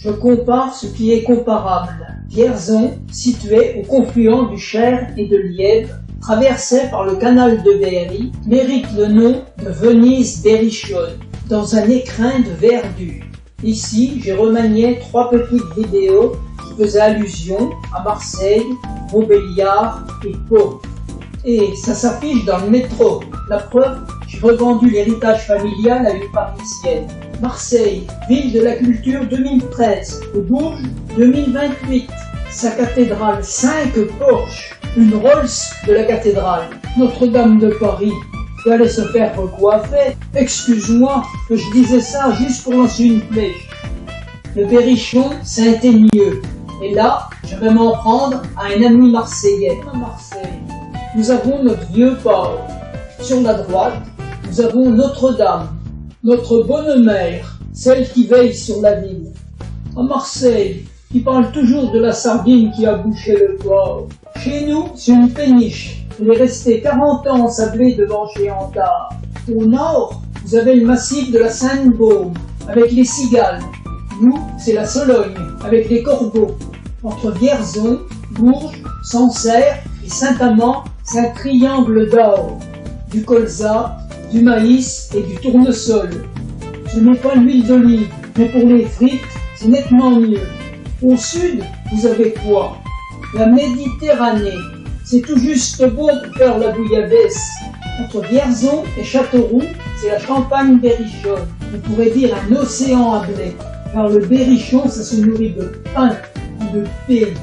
Je compare ce qui est comparable. Vierzon, situé au confluent du Cher et de l'Yèvre, traversé par le canal de Berry, mérite le nom de Venise berrichonne, dans un écrin de verdure. Ici, j'ai remanié 3 petites vidéos qui faisaient allusion à Marseille, Montbéliard et Pau. Et ça s'affiche dans le métro. La preuve, j'ai revendu l'héritage familial à une Parisienne. Marseille, ville de la culture 2013, au Bourges 2028. Sa cathédrale, 5 Porsche, une Rolls de la cathédrale. Notre-Dame de Paris, qui allait se faire recoiffer. Excuse-moi que je disais ça juste pour lancer une flèche. Le Berrichon, ça a été mieux. Et là, je vais m'en prendre à un ami marseillais. À Marseille, nous avons notre vieux port. Sur la droite, nous avons Notre-Dame, notre bonne mère, celle qui veille sur la ville. À Marseille, qui parle toujours de la sardine qui a bouché le port. Chez nous, c'est une péniche. Elle est restée 40 ans ensablée devant Géantard. Au nord, vous avez le massif de la Sainte-Baume, avec les cigales. Nous, c'est la Sologne, avec les corbeaux. Entre Vierzon, Bourges, Sancerre et Saint-Amand, c'est un triangle d'or. Du colza, du maïs et du tournesol. Ce n'est pas l'huile d'olive, mais pour les frites, c'est nettement mieux. Au sud, vous avez quoi? La Méditerranée. C'est tout juste bon pour faire la bouillabaisse. Entre Vierzon et Châteauroux, c'est la Champagne berrichonne. On pourrait dire un océan à blé. Car le berrichon, ça se nourrit de pain ou de paix.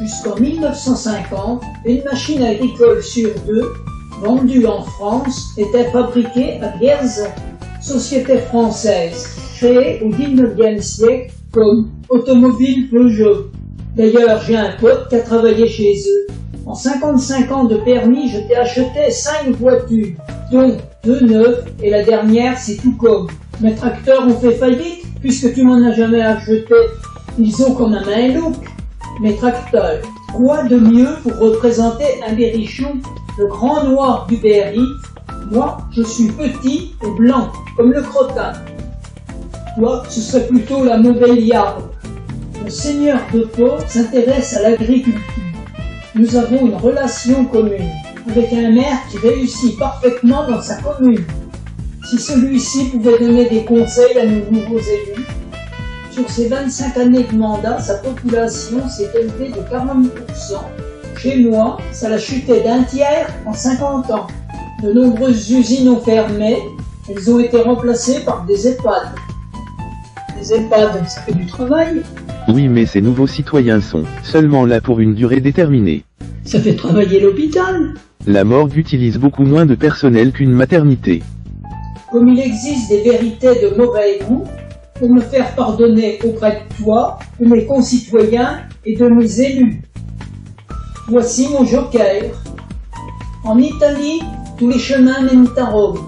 Jusqu'en 1950, une machine agricole sur 2, vendue en France, était fabriquée à Vierzon. Société française, créée au 19e siècle comme Automobile Peugeot. D'ailleurs, j'ai un pote qui a travaillé chez eux. En 55 ans de permis, je t'ai acheté 5 voitures, dont 2 neuves, et la dernière, c'est tout comme. Mes tracteurs ont fait faillite, puisque tu m'en as jamais acheté. Ils ont quand même un look. Mes tracteurs. Quoi de mieux pour représenter un berrichon, le grand noir du Berry? Moi, je suis petit et blanc, comme le crottin. Toi, ce serait plutôt la Montbéliarde. Le seigneur de Pau s'intéresse à l'agriculture. Nous avons une relation commune, avec un maire qui réussit parfaitement dans sa commune. Si celui-ci pouvait donner des conseils à nos nouveaux élus, sur ces 25 années de mandat, sa population s'est élevée de 40%. Chez moi, ça l'a chuté d'un tiers en 50 ans. De nombreuses usines ont fermé, elles ont été remplacées par des EHPAD. Les EHPAD, ça fait du travail. Oui, mais ces nouveaux citoyens sont seulement là pour une durée déterminée. Ça fait travailler l'hôpital. La morgue utilise beaucoup moins de personnel qu'une maternité. Comme il existe des vérités de mauvais goût, pour me faire pardonner auprès de toi, de mes concitoyens et de mes élus. Voici mon joker. En Italie, tous les chemins mènent à Rome.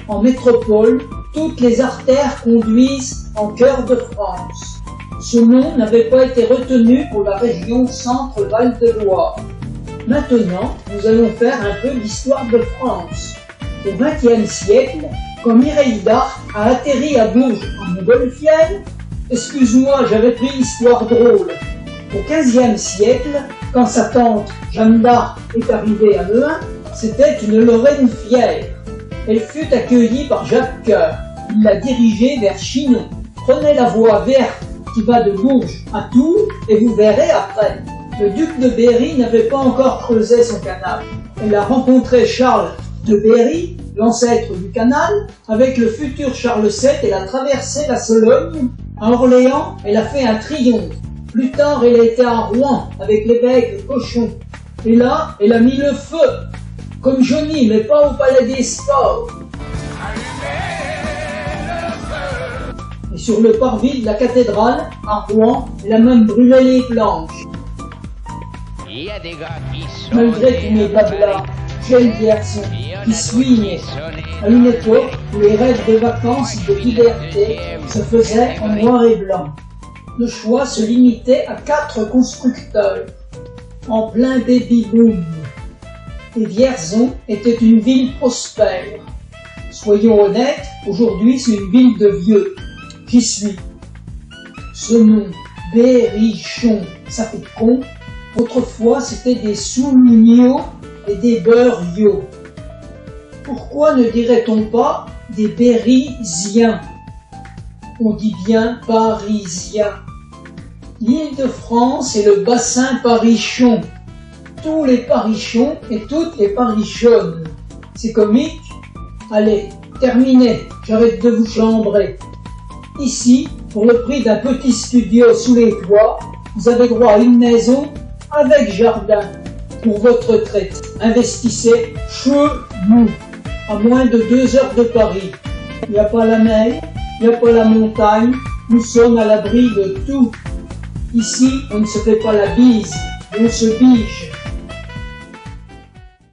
En métropole, toutes les artères conduisent en cœur de France. Ce nom n'avait pas été retenu pour la région Centre-Val de Loire. Maintenant, nous allons faire un peu l'histoire de France. Au XXe siècle, quand Mireille d'Arc a atterri à Bourges en montgolfière, excuse-moi, j'avais pris l'histoire drôle. Au XVe siècle, quand sa tante Jeanne d'Arc est arrivée à Mehun, c'était une Lorraine fière. Elle fut accueillie par Jacques Coeur. Il l'a dirigée vers Chinon. Prenez la voie verte qui va de Bourges à Tours et vous verrez après. Le duc de Berry n'avait pas encore creusé son canal. Elle a rencontré Charles de Berry, l'ancêtre du canal. Avec le futur Charles VII, elle a traversé la Sologne. À Orléans, elle a fait un triomphe. Plus tard, elle a été à Rouen avec l'évêque Cochon. Et là, elle a mis le feu. Comme Johnny, mais pas au Palais des Sports. Et sur le parvis de la cathédrale, à Rouen, elle a même brûlé les planches. Malgré tous mes blabla, j'ai le garçon qui suis né à une époque où les rêves de vacances et de liberté se faisaient en noir et blanc. Le choix se limitait à 4 constructeurs, en plein baby-boom. Et Vierzon était une ville prospère. Soyons honnêtes, aujourd'hui c'est une ville de vieux. J'y suis. ce nom, Berrichon, ça fait con. Autrefois, c'était des Soulignaux et des Beurriaux. Pourquoi ne dirait-on pas des Berrysiens? On dit bien Parisiens. L'Île-de-France est le bassin parichon. Tous les parichons et toutes les parichonnes. C'est comique? Allez, terminé, j'arrête de vous chambrer. Ici, pour le prix d'un petit studio sous les toits, vous avez droit à une maison avec jardin. Pour votre retraite, investissez chez nous, à moins de 2 heures de Paris. Il n'y a pas la mer, il n'y a pas la montagne, nous sommes à l'abri de tout. Ici, on ne se fait pas la bise, on se bige.